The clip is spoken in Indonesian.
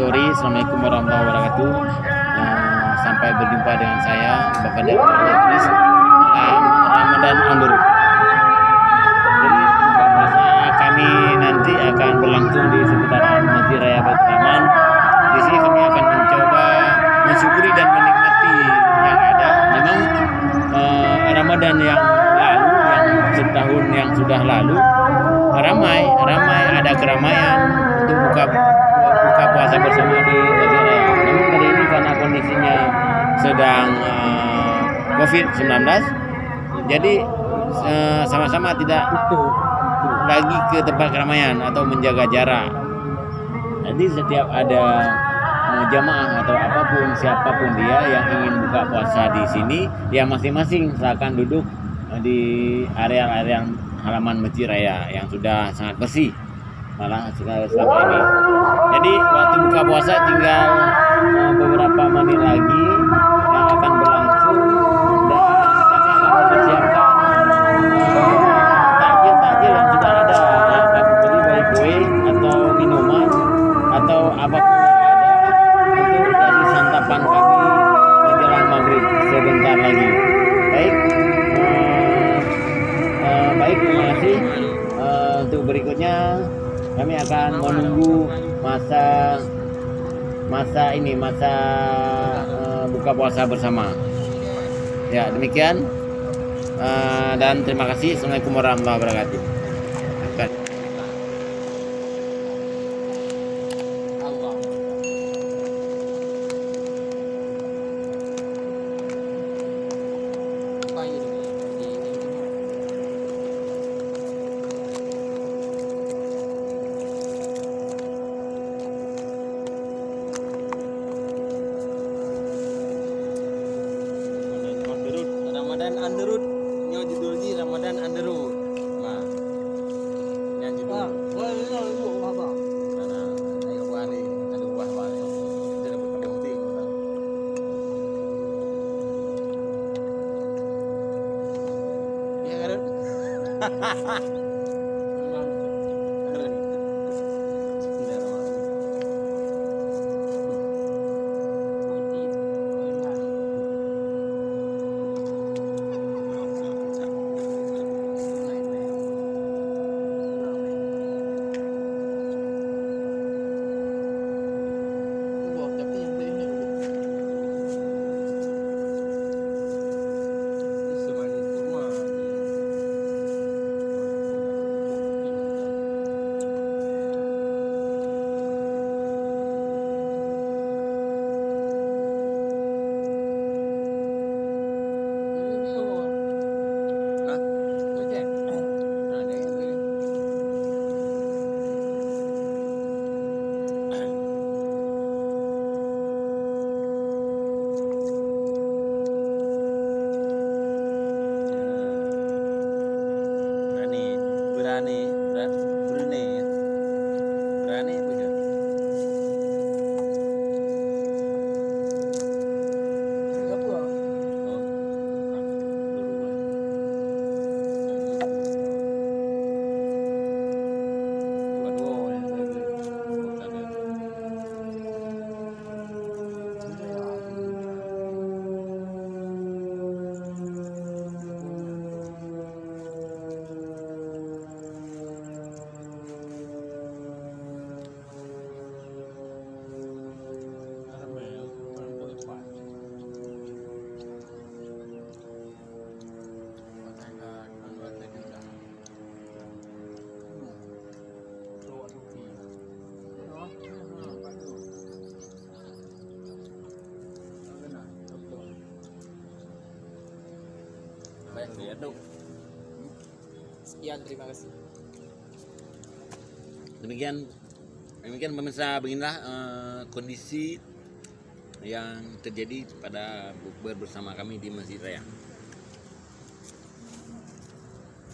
sorry. Assalamualaikum warahmatullahi wabarakatuh. Sampai berjumpa dengan saya Bapak Direktur Idris Ramadan Andur. Jadi buka puasa kami nanti akan berlangsung di seputaran Masjid Raya Baitur Rahman. Di sini kami akan mencoba mensyukuri dan menikmati yang ada. Memang Ramadan yang lalu, yang setahun yang sudah lalu, ramai ada keramaian untuk buka puasa bersama di Masjid Raya. Namun kali ini karena kondisinya sedang COVID-19, jadi sama-sama tidak lagi ke tempat keramaian atau menjaga jarak. Jadi setiap ada jamaah atau apapun, siapapun dia yang ingin buka puasa di sini, ya masing-masing silakan duduk di area halaman Masjid Raya yang sudah sangat bersih malah selama ini. Jadi waktu buka puasa tinggal beberapa menit lagi yang akan berlangsung, dan kami akan mempersiapkan takjil yang sudah ada, kami beri baik kue atau minuman atau apapun yang ada untuk jadi santapan kami menjelang maghrib sebentar lagi. Baik, terima kasih. Untuk berikutnya kami akan menunggu masa buka puasa bersama. Ya, demikian. Dan terima kasih. Assalamualaikum warahmatullahi wabarakatuh. Ramadan Underwood, nyo judul ni Ramadan Underwood. Nah, yang judul. Karena ayo wali, ada wali. Jadi penting. Ya kan? Berani apa ya? Sekian, terima kasih. Demikian pemirsa, beginilah kondisi yang terjadi pada bukber bersama kami di Masjid Raya.